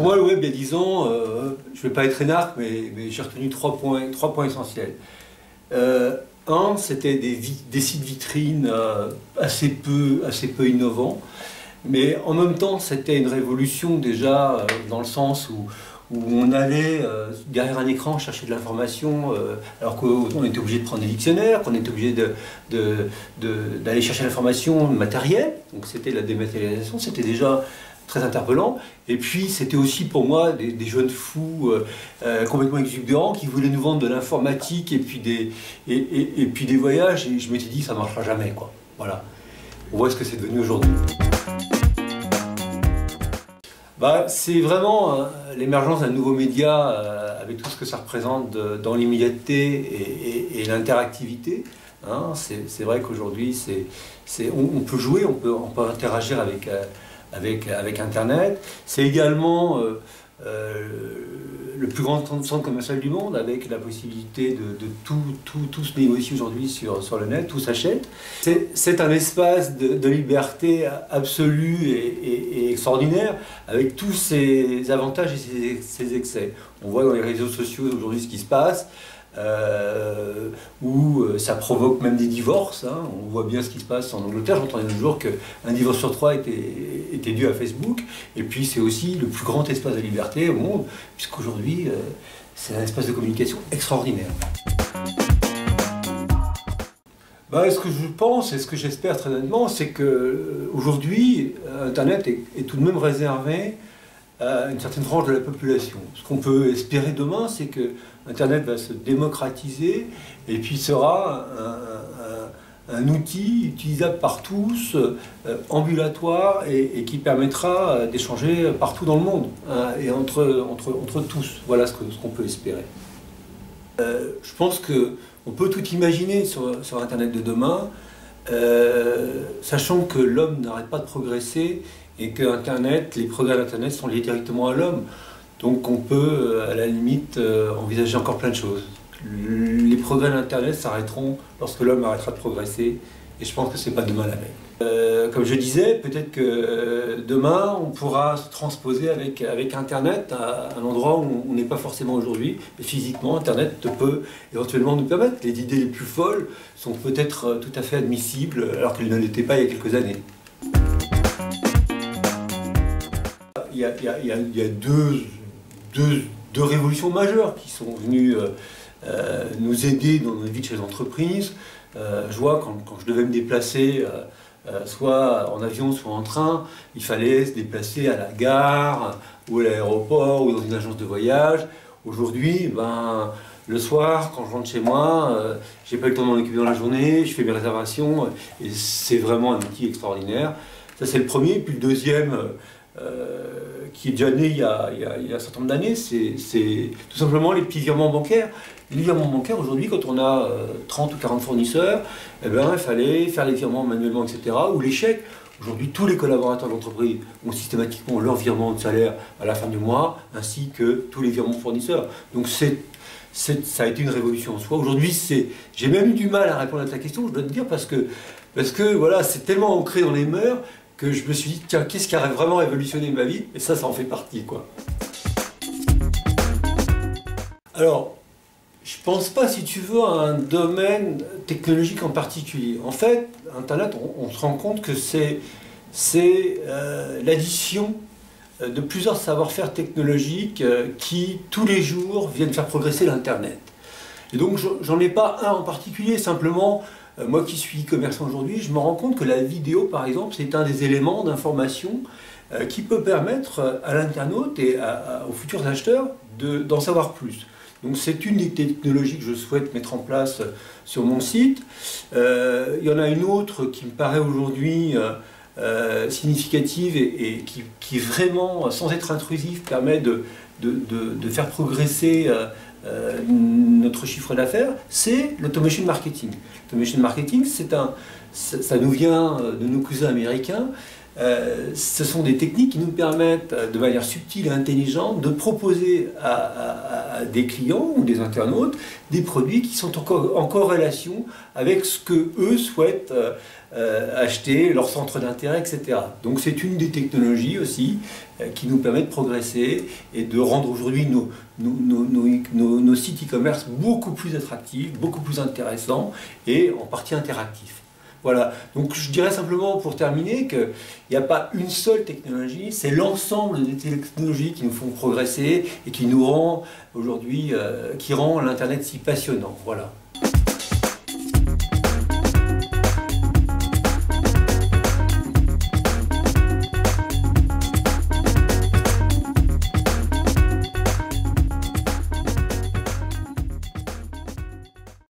moi, le web, il y a 10 ans, je ne vais pas être énarque, mais j'ai retenu trois points essentiels. Un, c'était des sites vitrines assez peu innovants, mais en même temps, c'était une révolution déjà dans le sens où on allait derrière un écran chercher de l'information, alors qu'on était obligé de prendre des dictionnaires, qu'on était obligé d'aller chercher l'information matérielle, donc c'était la dématérialisation, c'était déjà très interpellant. Et puis c'était aussi pour moi des jeunes fous complètement exubérants qui voulaient nous vendre de l'informatique et puis des voyages, et je m'étais dit ça ne marchera jamais, quoi. Voilà. On voit ce que c'est devenu aujourd'hui. Bah, c'est vraiment l'émergence d'un nouveau média avec tout ce que ça représente dans l'immédiateté et l'interactivité. Hein. C'est vrai qu'aujourd'hui, on peut jouer, on peut interagir avec Internet. C'est également le plus grand centre commercial du monde, avec la possibilité de tout se négocier aujourd'hui sur le net, tout s'achète. C'est un espace de liberté absolue et extraordinaire, avec tous ses avantages et ses excès. On voit dans les réseaux sociaux aujourd'hui ce qui se passe, où ça provoque même des divorces. Hein. On voit bien ce qui se passe en Angleterre. J'entendais l'autre jour qu'un divorce sur 3 était dû à Facebook. Et puis c'est aussi le plus grand espace de liberté au monde, puisqu'aujourd'hui c'est un espace de communication extraordinaire. Bah, ce que je pense et ce que j'espère très honnêtement, c'est qu'aujourd'hui, Internet est tout de même réservé à une certaine frange de la population. Ce qu'on peut espérer demain, c'est que Internet va se démocratiser et puis sera un outil utilisable par tous, ambulatoire et qui permettra d'échanger partout dans le monde, hein, et entre tous. Voilà ce qu'on peut espérer. Je pense qu'on peut tout imaginer sur Internet de demain, sachant que l'homme n'arrête pas de progresser et que les progrès d'Internet sont liés directement à l'homme. Donc on peut, à la limite, envisager encore plein de choses. Les progrès d'Internet s'arrêteront lorsque l'homme arrêtera de progresser, et je pense que c'est pas demain la veille. Comme je disais, peut-être que demain on pourra se transposer avec Internet à un endroit où on n'est pas forcément aujourd'hui. Mais physiquement, Internet peut éventuellement nous permettre. Les idées les plus folles sont peut-être tout à fait admissibles, alors qu'elles ne l'étaient pas il y a quelques années. Il y a deux révolutions majeures qui sont venues nous aider dans notre vie de chez les entreprises. Je vois quand je devais me déplacer, soit en avion, soit en train, il fallait se déplacer à la gare, ou à l'aéroport, ou dans une agence de voyage. Aujourd'hui, le soir, quand je rentre chez moi, j'ai pas eu le temps de m'en occuper dans la journée, je fais mes réservations, et c'est vraiment un outil extraordinaire. Ça, c'est le premier. Puis le deuxième, qui est déjà né il y a un certain nombre d'années, c'est tout simplement les petits virements bancaires. Les virements bancaires, aujourd'hui, quand on a 30 ou 40 fournisseurs, eh ben, il fallait faire les virements manuellement, etc. Ou les chèques. Aujourd'hui, tous les collaborateurs de l'entreprise ont systématiquement leur virement de salaire à la fin du mois, ainsi que tous les virements fournisseurs. Donc ça a été une révolution en soi. Aujourd'hui, j'ai même eu du mal à répondre à ta question, je dois te dire, parce que voilà, c'est tellement ancré dans les mœurs que je me suis dit, tiens, qu'est-ce qui a vraiment révolutionné ma vie? Et ça en fait partie, quoi. Alors, je pense pas, si tu veux, à un domaine technologique en particulier. En fait, Internet, on se rend compte que c'est l'addition de plusieurs savoir-faire technologiques qui, tous les jours, viennent faire progresser l'Internet. Et donc, j'en ai pas un en particulier, simplement, moi qui suis commerçant aujourd'hui, je me rends compte que la vidéo, par exemple, c'est un des éléments d'information qui peut permettre à l'internaute et aux futurs acheteurs d'en savoir plus. Donc c'est une des technologies que je souhaite mettre en place sur mon site. Il y en a une autre qui me paraît aujourd'hui significative et qui vraiment, sans être intrusive, permet de faire progresser notre chiffre d'affaires, c'est l'automation marketing. L'automation marketing, ça nous vient de nos cousins américains ce sont des techniques qui nous permettent de manière subtile et intelligente de proposer à des clients ou des internautes des produits qui sont en corrélation avec ce que eux souhaitent acheter, leur centre d'intérêt, etc. Donc c'est une des technologies aussi qui nous permet de progresser et de rendre aujourd'hui nos sites e-commerce beaucoup plus attractifs, beaucoup plus intéressants et en partie interactifs. Voilà, donc je dirais simplement pour terminer qu'il n'y a pas une seule technologie, c'est l'ensemble des technologies qui nous font progresser et qui nous rend aujourd'hui, qui rend l'Internet si passionnant. Voilà.